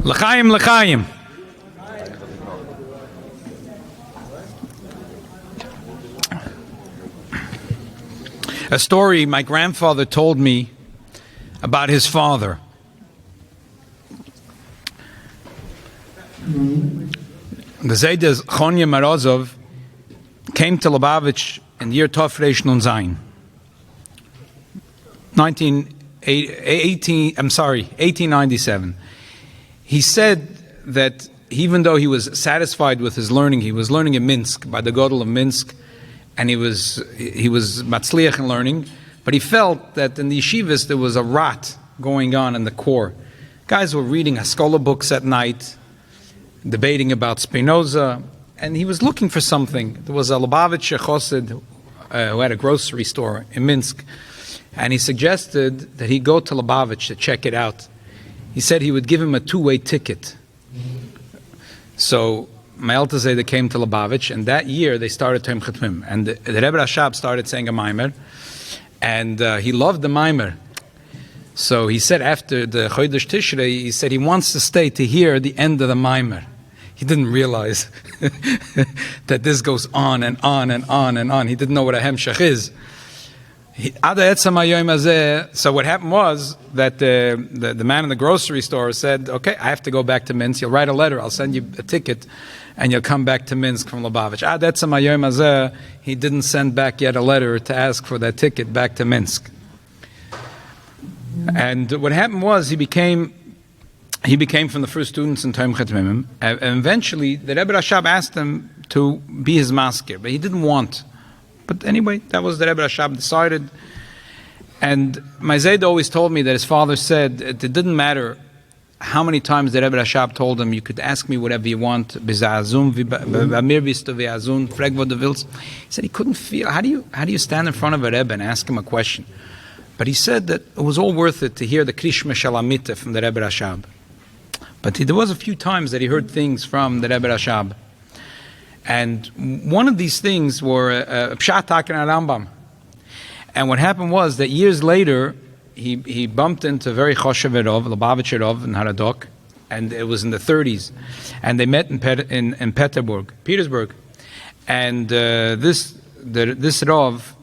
L'chaim, l'chaim. A story my grandfather told me about his father. The Zaydes Chonya Marosow came to Lubavitch in the year Tov Reish Nun Zayin, 1897. He said that even though he was satisfied with his learning, he was learning in Minsk by the Godel of Minsk, and he was matzliach in learning, but he felt that in the yeshivas there was a rot going on in the core. Guys were reading Haskalah books at night, debating about Spinoza, and he was looking for something. There was a Lubavitcher Chosid who had a grocery store in Minsk, and he suggested that he go to Lubavitch to check it out. He said he would give him a two-way ticket. So my Alter Zayde came to Lubavitch, and that year they started Tom Chetmim, and the Rebbe Rashab started saying a Maimer, and he loved the Maimer. So he said after the Chodesh Tishrei, he said he wants to stay to hear the end of the Maimer. He didn't realize that this goes on and on and on and on. He didn't know what a Hemshech is. So what happened was that the man in the grocery store said, okay, I have to go back to Minsk. You'll write a letter. I'll send you a ticket, and you'll come back to Minsk from Lubavitch. He didn't send back yet a letter to ask for that ticket back to Minsk. And what happened was he became from the first students in Tom Chetmim, and eventually the Rebbe Rashab asked him to be his masker, but he didn't want. But anyway, that was the Rebbe Rashab decided. And my Zayd always told me that his father said it didn't matter how many times the Rebbe Rashab told him, you could ask me whatever you want. He said he couldn't feel, how do you stand in front of a Rebbe and ask him a question? But he said that it was all worth it to hear the Krishma Shalamita from the Rebbe Rashab. But there was a few times that he heard things from the Rebbe Rashab. And one of these things were a Pshat in Harambam. And what happened was that years later, he bumped into very Choshev Erov, Lubavitch Erov in Haradok, and it was in the 30s. And they met in Petersburg. And this Erov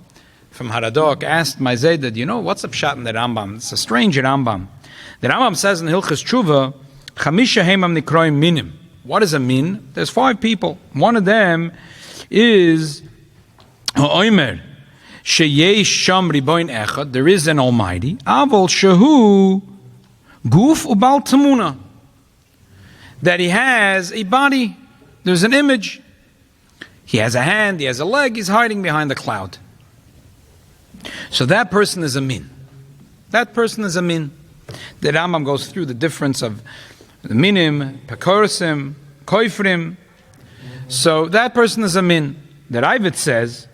from Haradok asked my Zayd, you know, what's a Pshat in the Rambam? It's a strange Rambam. The Rambam says in Hilchas Tshuva, Chamisha Heimam Nikroim Minim. What is a min? There's 5 people. One of them is Oimer. Sheyesh Sham Riboin Echad. There is an Almighty. Avol Shehu Guf Ubal Tamuna. That he has a body. There's an image. He has a hand. He has a leg. He's hiding behind the cloud. So that person is a min. That person is a min. The Rambam goes through the difference of the minim, pekorsim, koifrim. So that person is a min. The Ravid says,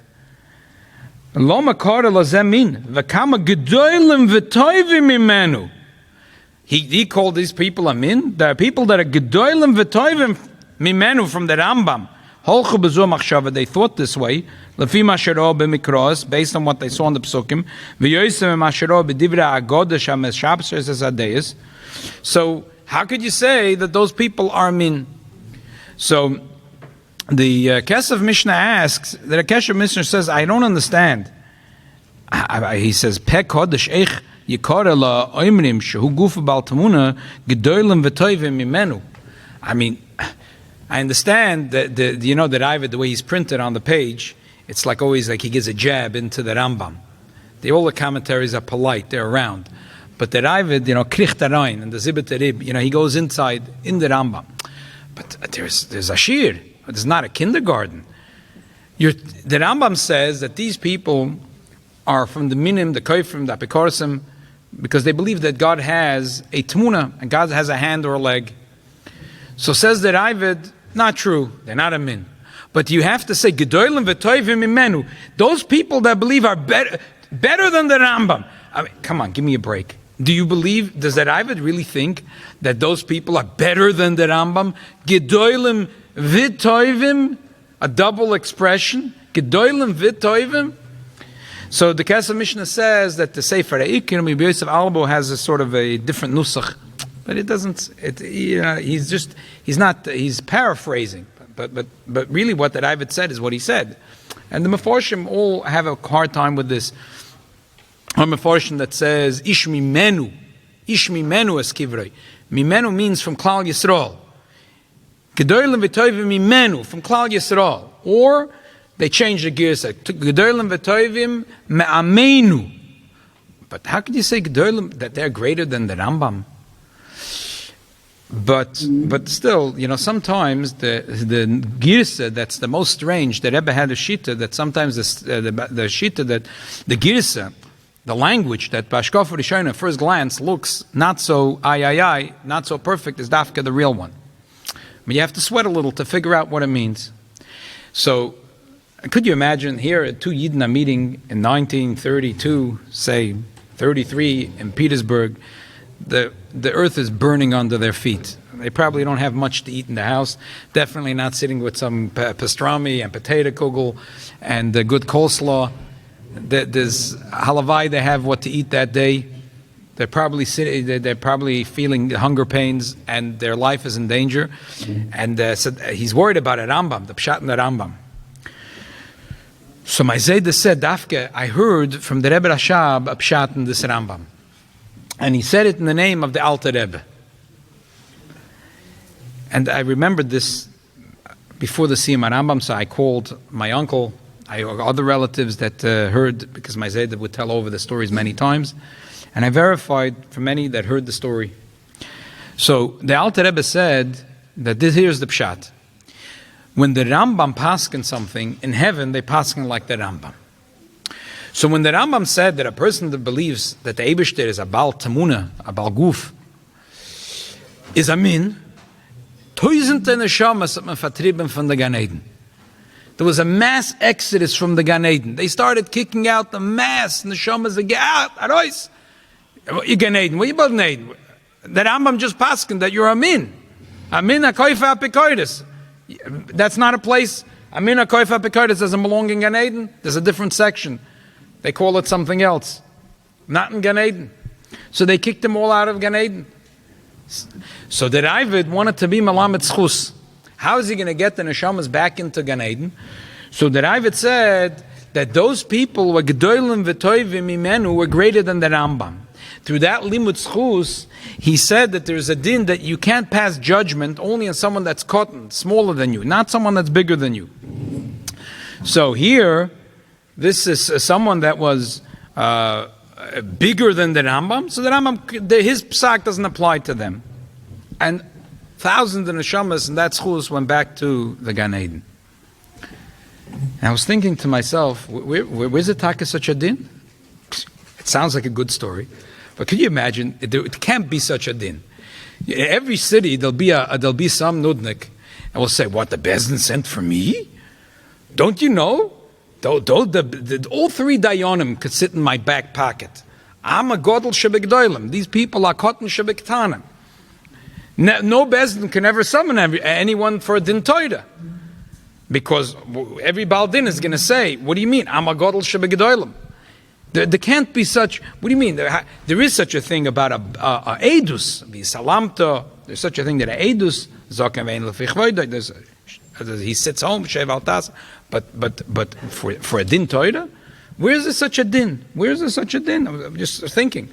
Lo makar lazem min, v'kama gedolim v'toivim imenu. He called these people a min. There are people that are gedolim v'toivim mimenu from the Rambam. Holchu b'zu machshava, they thought this way, lefi mashero b'mikros, based on what they saw in the psukim, v'yoisem mashero b'divra agoda shames shabsers as adeis. So how could you say that those people are min? So the Kesef Mishnah asks, the Kesef Mishnah says, I don't understand. He says, Pek Kodesh Eich Yikore La Oimrim Shehu Gufa Bal Tamuna Gedolim V'toivim Imenu. I mean, I understand that the Ravid, the way he's printed on the page, it's like always like he gives a jab into the Rambam. All the commentaries are polite, they're around. But the Ravid, Kricht Arayin and the Zibet Rib, he goes inside in the Rambam. But there's a shir. It's not a kindergarten. The Rambam says that these people are from the minim, the koifrim, the apikorsim, because they believe that God has a tmuna and God has a hand or a leg. So says the Ravid, not true. They're not a min. But you have to say gedolim v'toivim imenu. Those people that believe are better than the Rambam. I mean, come on, give me a break. Does the Ravid really think that those people are better than the Rambam? Gedolim v'toivim, a double expression. Gedolim v'toivim. So the Kesef Mishnah says that the Sefer Eikim, Rabbi Yosef Albo has a sort of a different nusach. but it doesn't. He's paraphrasing. But really, what the Ravid said is what he said, and the Meforshim all have a hard time with this. A Meforshim that says Ish mimenu es kivrei. Mimenu means from Klal Yisrael. Gedolim v'toivim mimenu from Klal Yisrael, or they change the gears. Gedolim v'toivim me'amenu. But how could you say Gedolim that they're greater than the Rambam? But still, sometimes the girsa that's the most strange. The Rebbe had a shita that sometimes the shita that the girsa, the language that Bashkof Rishon at first glance looks not so not so perfect as Dafka the real one. But you have to sweat a little to figure out what it means. So, could you imagine here two Yidden are meeting in 1932, say 33 in Petersburg? The earth is burning under their feet. They probably don't have much to eat in the house. Definitely not sitting with some pastrami and potato kugel and good coleslaw. There's halavai. They have what to eat that day. They're probably feeling hunger pains, and their life is in danger. And so he's worried about a Rambam, the pshat in the Rambam. So my Zayda said, Dafke, I heard from the Rebbe Rashab a pshat in this Rambam. And he said it in the name of the Alter Rebbe. And I remembered this before the Siyem Harambam, so I called my uncle, other relatives that heard, because my Zayda would tell over the stories many times. And I verified for many that heard the story. So the Alter Rebbe said that here's the pshat. When the Rambam paskin something, in heaven they paskin like the Rambam. So when the Rambam said that a person that believes that the Eibishter is a Baal Tamuna, a Baal Guf, is a min, tausende Neshamas hat man vertrieben von der Gan Eden. There was a mass exodus from the Gan Eden. They started kicking out the mass Neshamas that get out, arois. You Gan Eden, what you about Eden? The Rambam just paskin that you're a min. A min a koifa apikoidis. That's not a place. A min a koifa apikoidis doesn't belong in Gan Eden. There's a different section. They call it something else. Not in Gan Eden. So they kicked them all out of Gan Eden. So the Ravid wanted to be Malamet Schus. How is he going to get the Neshamas back into Gan Eden? So the Ravid said that those people were Gedolim v'toivim imenu were greater than the Rambam. Through that limud schus, he said that there's a din that you can't pass judgment only on someone that's cotton, smaller than you, not someone that's bigger than you. So here, this is someone that was bigger than the Rambam, so the Rambam, his psak doesn't apply to them. And thousands of neshamas and that schus went back to the Gan Eden. And I was thinking to myself, where's the taka such a din? It sounds like a good story. But can you imagine? It can't be such a din. In every city, there'll be some nudnik, and will say, "What, the Bezdin sent for me? Don't you know? All three dayanim could sit in my back pocket. I'm a godel shebegdoilim. These people are cotton shebektanim. No Bezdin can ever summon anyone for a din toida, because every baldin is going to say, "What do you mean? I'm a godel shebegdoilim." There can't be such. What do you mean? There is such a thing about a edus, salamto. There's such a thing that a edus he sits home shevaltas. But for a din toida, where is there such a din? Where is there such a din? I'm just thinking.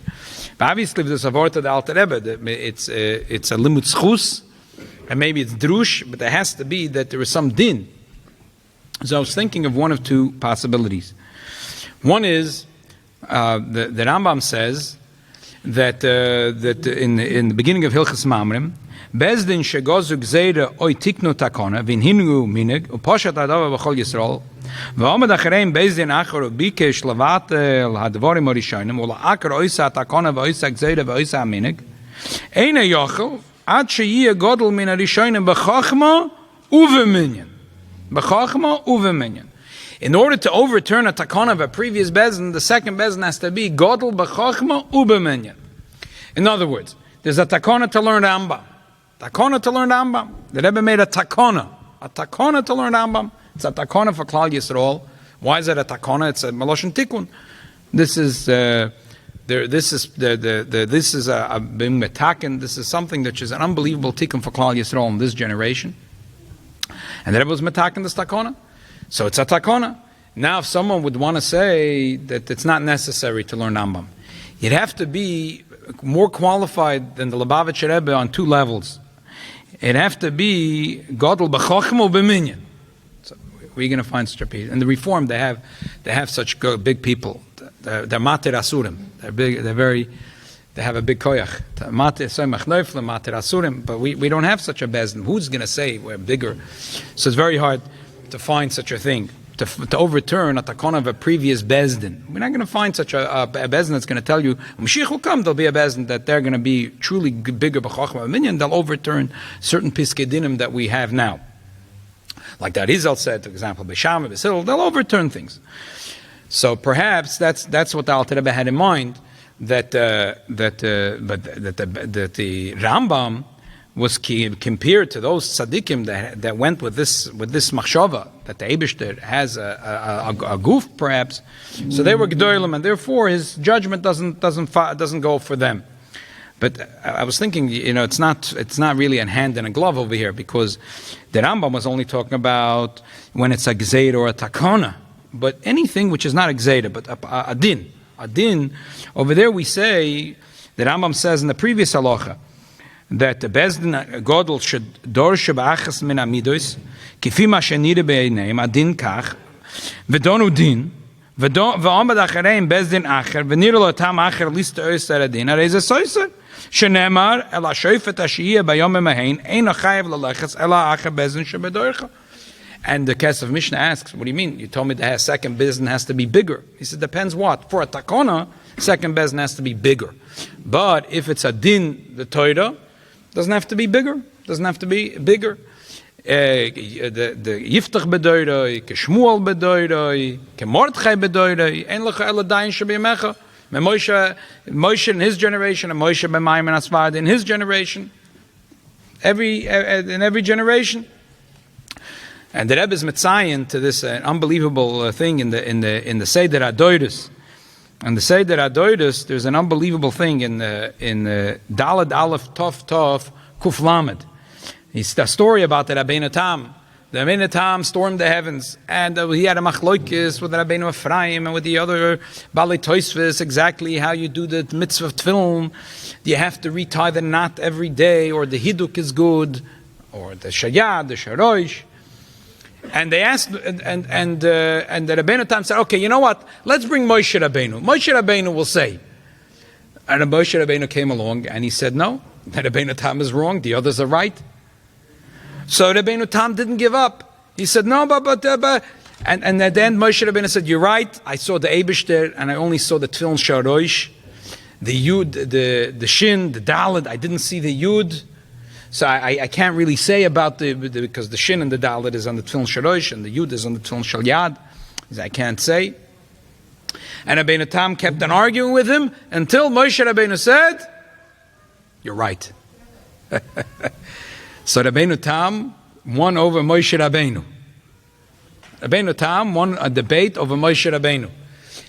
But obviously, there's a word of the Alter Rebbe. It's a limud schus, and maybe it's drush, but there has to be that there is some din. So I was thinking of one of two possibilities. One is. The Rambam says that in the beginning of Hilchas Mamrim, Bezdin shegozu gzeira oy tiknu takona vin hinu minig uposhat adava b'chol Yisrael v'omad achareim Bezdin achor bikesh lavatel hadvorim orishonim ula akar oisa takona v'oisa gzeira v'oisa minig eine yochel ad sheyiyeh godel min arishonim b'chachma uveminyan In order to overturn a takana of a previous bezin, the second bezin has to be godel b'chachma ubeminyan. In other words, there's a takana to learn Rambam. The Rebbe made a takana to learn Rambam. It's a takana for Klal Yisrael. Why is it a takana? It's a Meloshin Tikkun. This is this is this is a being metaken. This is something that is an unbelievable tikkun for Klal Yisrael in this generation. And the Rebbe was metaken this takona, so it's a takona. Now, if someone would want to say that it's not necessary to learn Rambam, you'd have to be more qualified than the Lubavitcher Rebbe on two levels. It'd have to be Godel b'chochma b'minyan. So where are you going to find such a people? In the Reform, they have such big people. They're mater asurim. They're big. They have a big koyach. Mater soymach neufle, mater asurim. But we don't have such a bezdin. Who's going to say we're bigger? So it's very hard to find such a thing. To overturn a takon of a previous bezdin. We're not going to find such a bezdin that's going to tell you, Mashiach will come, there'll be a bezdin that they're going to be truly bigger b'chochma minyan, they'll overturn certain piskei dinim that we have now. Like that Arizal said, for example, B'Sham, B'Sil, they'll overturn things. So perhaps that's what the Alter Rebbe had in mind, that the Rambam was compared to those tzaddikim that went with this machshava, that the Eibishter has a goof perhaps, so they were gedolim, and therefore his judgment doesn't go for them. But I was thinking, it's not really a hand in a glove over here, because the Rambam was only talking about when it's a gzeira or a takona, but anything which is not a gzeira but a din. Over there we say, the Rambam says in the previous halacha, that the bezdin godel should dorshe ba'achas min amidos kifi ma shenire beineim adin kach v'donu din v'omad achareim bezdin acher v'nir lo tam acher list oiser adin arei ze soiser shenemar el ha-shoifet ha-shiyeh bayom emahein ein achayev lalechas el ha-acher bezdin shebedorcha. And the Kesef Mishnah asks, what do you mean? You told me the second bezdin has to be bigger. He said, depends what. For a takona, second bezdin has to be bigger. But if it's a din, the Torah, doesn't have to be bigger. Doesn't have to be bigger. The Yiftach bedoiroi, ke Shmuel bedoiroi, ke Mordechai bedoiroi, ein lecha ela dayin shebeyamecha. Moshe in his generation, and Moshe ben Maimon Asvad in his generation. In every generation. And the Rebbe is mitzayin to this unbelievable thing in the Seder HaDoirus. And the Seder HaDoirus, there's an unbelievable thing in Dalad Aleph Tov Tov Kuf Lamed. It's the story about the Rabbeinu Tam. The Rabbeinu Tam stormed the heavens, and he had a machloikis with the Rabbeinu Ephraim and with the other Balei Tosfos, exactly how you do the mitzvah of tefillin. Do you have to retie the knot every day, or the hiduk is good, or the shayad, the sharosh? And they asked, and the Rabbeinu Tam said, okay, you know what? Let's bring Moshe Rabbeinu. Moshe Rabbeinu will say. And Moshe Rabbeinu came along and he said, no, Rabbeinu Tam is wrong, the others are right. So Rabbeinu Tam didn't give up. He said, no, but and at the end Moshe Rabbeinu said, you're right, I saw the Eibishter and I only saw the Tefillin Sharosh, the Yud, the Shin, the Dalet, I didn't see the Yud. So I can't really say about because the Shin and the Dalet is on the Tefillin Sharosh and the Yud is on the Tefillin Shal Yad. I can't say. And Rabbeinu Tam kept on arguing with him until Moshe Rabbeinu said, you're right. So Rabbeinu Tam won over Moshe Rabbeinu. Rabbeinu Tam won a debate over Moshe Rabbeinu.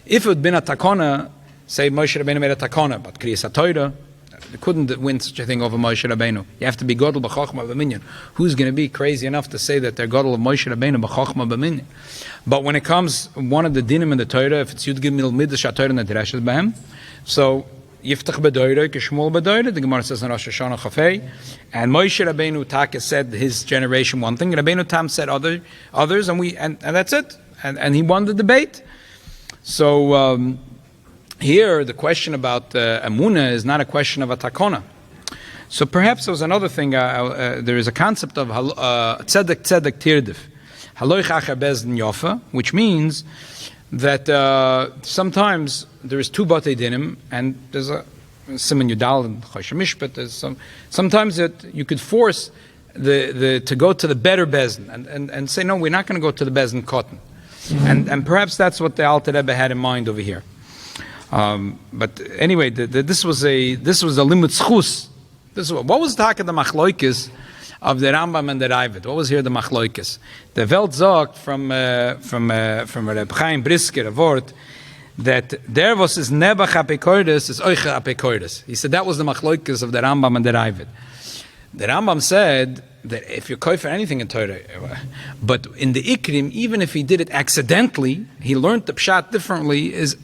If it had been a takona, say Moshe Rabbeinu made a takona, but Kriyas HaTorah, you couldn't win such a thing over Moshe Rabbeinu. You have to be Godel b'chochma b'minyan. Who's going to be crazy enough to say that they're Godel of Moshe Rabbeinu b'chochma b'minyan? But when it comes, one of the dinim in the Torah, if it's Yud Gimel Midrash HaTorah Nedrashes b'hem, so Yiftach b'doiroi, Kishmul b'doiroi, the Gemara says in Rosh Hashanah Chafei, and Moshe Rabbeinu Taka said his generation one thing, Rabbeinu Tam said others, and that's it. And he won the debate. So, here, the question about Amunah is not a question of a takona. So perhaps there was another thing. There is a concept of tzedek tirdif, haloich acher bezdin yofa, which means that sometimes there is two batei dinim, and there's a siman yudal and chosher mishpat. Sometimes you could force to go to the better bezdin and say no, we're not going to go to the bezdin cotton, and perhaps that's what the Alter Rebbe had in mind over here. But anyway, this was a limud schus. What was the machloikis of the Rambam and the Ravid? What was here the machloikis? The Welt sagt from Reb Chaim Brisker, a word, that there was his Nebach Apikoides is Oicha Apikoides. He said that was the Machloikas of the Rambam and the Ravid. The Rambam said that if you're koifer anything in Torah, but in the Ikrim, even if he did it accidentally, he learned the Pshat differently, it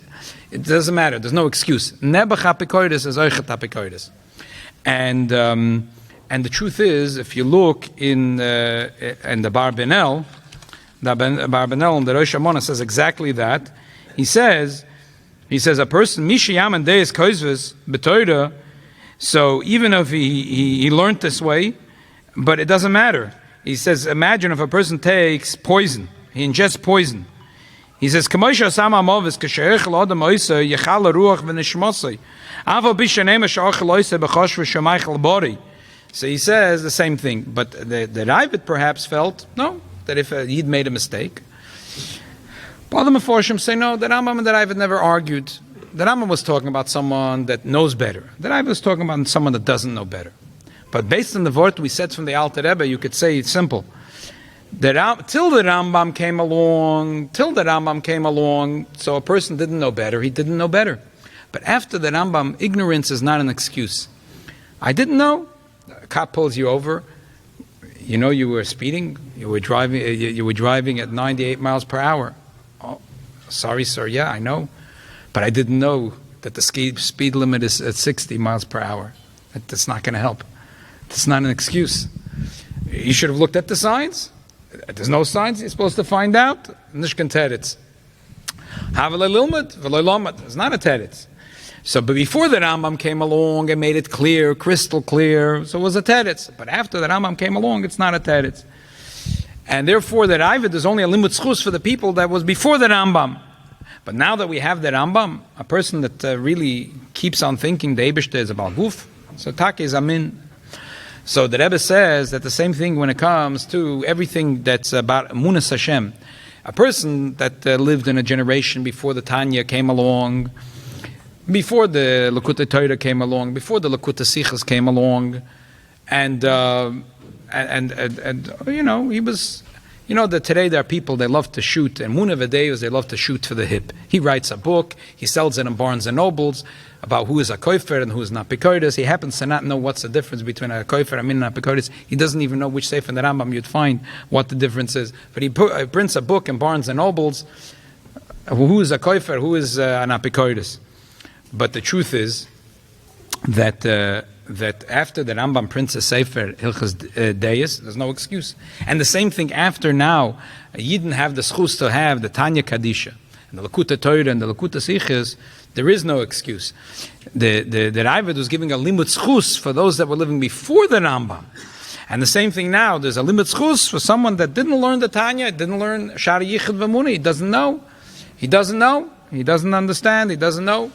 doesn't matter, there's no excuse. Nebach Apikoides is Oichet Apikoides. And the truth is, if you look in the Farbrengen, the Farbrengen and the Rosh Hashanah says exactly that. He says a person Mishiyam and Deis Koizves B'Torah. So even if he learned this way, but it doesn't matter. He says, imagine if a person takes poison, he ingests poison. He says, "Kamoisha sama movis k'sheich l'adam oisa yechal ruach v'nishmosei avo b'shanei mashach loisa b'chosh v'shamayich l'bori." So he says the same thing, but the Ravid perhaps felt no, that if he'd made a mistake. But other Meforshim say no. The Rambam and the Ravid never argued. The Rambam was talking about someone that knows better. The Ravid was talking about someone that doesn't know better. But based on the word we said from the Alter Rebbe, you could say it's simple. Till the Rambam came along, so a person didn't know better, he didn't know better. But after the Rambam, ignorance is not an excuse. I didn't know. A cop pulls you over. You know you were speeding. You were driving at 98 miles per hour. Oh, sorry, sir. Yeah, I know. But I didn't know that the speed limit is at 60 miles per hour. That's not going to help. That's not an excuse. You should have looked at the signs. There's no signs. You're supposed to find out. Nishkan teretz. Havelei lilmud, v'lo lomad. It's not a teretz. So, but before the Rambam came along and made it clear, crystal clear, so it was a teretz. But after the Rambam came along, it's not a teretz. And therefore, the Ravid is only a limud schus for the people that was before the Rambam. But now that we have the Rambam, a person that really keeps on thinking the Eibishter is about guf, so tak is amin. So the Rebbe says that the same thing when it comes to everything that's about Emunas Hashem. A person that lived in a generation before the Tanya came along, before the Likutei Torah came along, before the Likutei Sichos came along, and you know, he was, you know, that today there are people, they love to shoot, and Munah V'Deus, they love to shoot for the hip. He writes a book, he sells it in Barnes and Nobles, about who is a koifer and who is not pekoides. He happens to not know what's the difference between a koifer and a pekoides. He doesn't even know which sefer in the Rambam you'd find what the difference is. But he prints a book in Barnes and Nobles, who is a koifer, who is an pekoides. But the truth is that after the Rambam prints a sefer Hilchos Deis, there's no excuse. And the same thing after now, you didn't have the schus to have the Tanya Kadisha, and the Likutei Torah and the Likutei Sichos. There is no excuse. The Ravid was giving a limud schus for those that were living before the Rambam. And the same thing now, there's a limud schus for someone that didn't learn the Tanya, didn't learn Shari Yichud V'Muni. He doesn't know. He doesn't know. He doesn't understand. He doesn't know.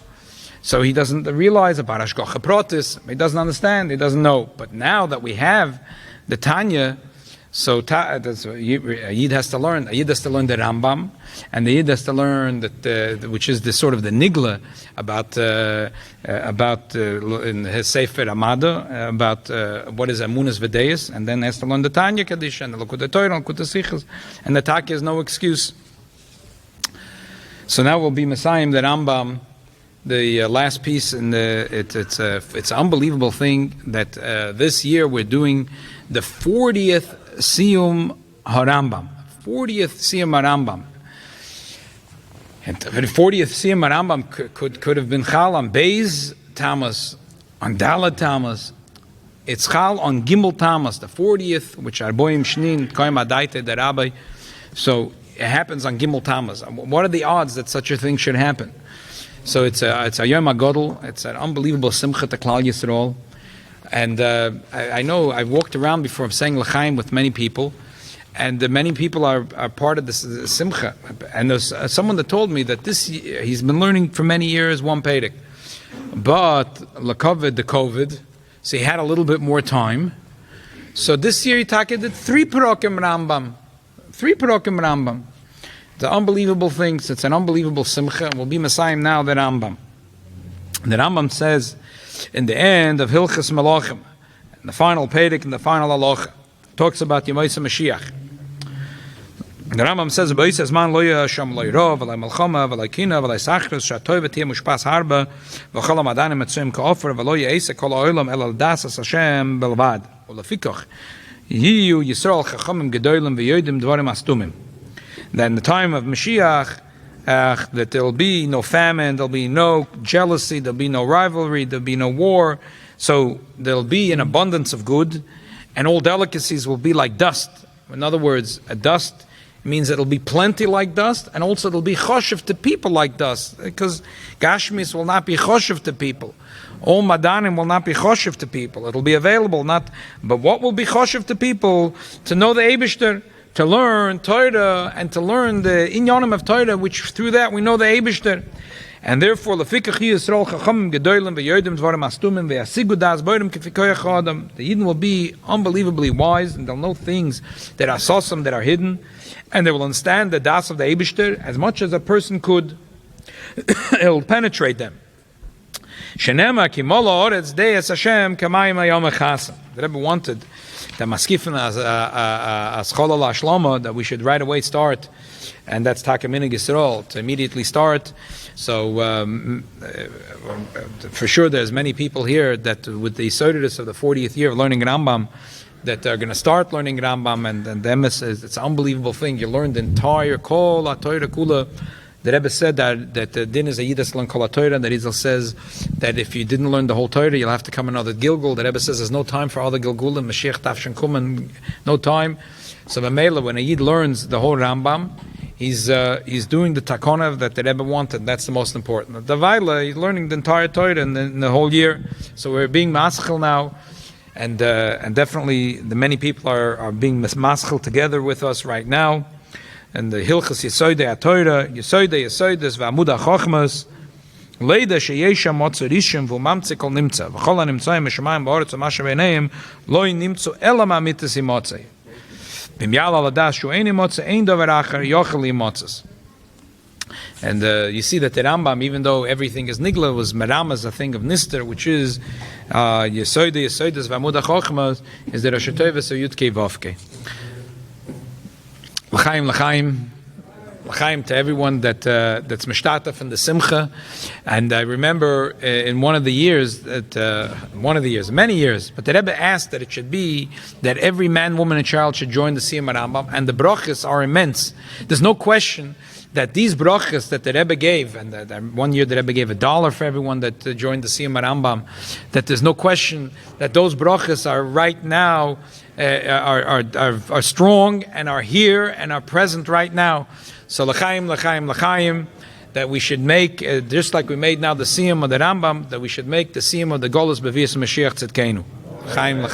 So he doesn't realize about Hashgacha Pratis. He doesn't understand. He doesn't know. But now that we have the Tanya, so a Yid has to learn. A Yid has to learn the Rambam, and the Yid has to learn that, which is the sort of the nigla about in his Sefer Amada about what is Emunas V'Deus, and then has to learn the Tanya Kaddish and the Likutei Torah and Likutei Sichos, and the Taki is no excuse. So now we'll be Messiah the Rambam. The last piece, in it's an unbelievable thing that this year we're doing the 40th Siyem Harambam. 40th Siyem Harambam. And the 40th Siyem Harambam could have been Chal on Beis Tammuz, on Daled Tammuz. It's Chal on Gimel Tammuz, the 40th, which Arboim Shnin, Koyim Adaite, the Rabbi. So it happens on Gimel Tammuz. What are the odds that such a thing should happen? So it's a Yom HaGodol. It's an unbelievable simcha to Klal Yisrael. And I know I've walked around before saying L'chaim with many people, and many people are part of this simcha. And there's someone that told me that this year, he's been learning for many years one Pedic, but the COVID, so he had a little bit more time. So this year he did 3 Parokim Rambam. 3 Parokim Rambam. The unbelievable things. It's an unbelievable simcha. We'll be Messiah now, the Rambam. The Rambam says, in the end of Hilchos Malachim, the final Pedic and the final Halacha, talks about Yemosei Mashiach. The Rambam says, "B'ay says man loya sham loyro v'lay malchama v'lay kina v'lay sachres shatoy v'tiyem ushpas harba v'chol ha'madanim etzuyim ka'ofer v'loya eisa kol ha'olam el al-dasas Hashem belvad u'lefikoch yiyu Yisrael chachamim gedolim v'yodim dvarim astumim." That in the time of Mashiach, that there will be no famine, there will be no jealousy, there will be no rivalry, there will be no war. So there will be an abundance of good, and all delicacies will be like dust. In other words, a dust means it'll be plenty like dust, and also it'll be choshev to people like dust, because Gashmis will not be choshev to people. All Madanim will not be choshev to people. It'll be available, but what will be choshev to people? To know the Eibishter, to learn Torah, and to learn the inyanim of Torah, which through that we know the Eibishter. And therefore, the Yidden will be unbelievably wise, and they'll know things that are sosam, that are hidden, and they will understand the das of the Eibishter as much as a person could. It will penetrate them. The Rebbe wanted the maskifin as cholal ashlama, that we should right away start, and that's takaminig Yisrael, to immediately start. So for sure, there's many people here that, with the solidus of the 40th year of learning Harambam, that are going to start learning Harambam, and them it's an unbelievable thing. You learn the entire Kol HaTorah Kula. The Rebbe said that the din is a Yidus learn Kol HaTorah, and the Rizal says that if you didn't learn the whole Torah, you'll have to come another Gilgul. The Rebbe says there's no time for other Gilgulim, Mashiach Tafshin Kuman, no time. So Mamela, when a Yid learns the whole Rambam, he's doing the takonav that the Rebbe wanted. That's the most important. The Vaila, he's learning the entire Torah in the whole year. So we're being maschil now, and definitely the many people are being maschil together with us right now. And the Hilchas Yesoidei HaTorah, Yesoides v'Amud HaChochmas, Leida sheyesha motzer rishim v'umamtze kol nimtza, v'chol ha'nimtzoyim v'shamayim v'oretz v'masha v'einayim, lo nimtzu ela ma'amitas imotzei. B'myal aladas shu ein imotzei, ein dover acher yochel imotzes. And you see that the Rambam, even though everything is nigla, was meramas, a thing of nister, which is Yesoides v'Amud HaChochmas, is the Rosh Hashanah so Yud-Kei Vov-Kei. L'chaim to everyone that's mishtataf in the simcha. And I remember in many years, but the Rebbe asked that it should be that every man, woman, and child should join the Siyem Harambam, and the brachas are immense. There's no question that these brachas that the Rebbe gave, and one year the Rebbe gave $1 for everyone that joined the Siyem Harambam, that there's no question that those brachas are right now, are strong and are here and are present right now. So l'chaim, that we should make, just like we made now the Siyem of the Rambam, that we should make the Siyem of the Golus B'vias Mashiach Tzidkeinu. L'chaim.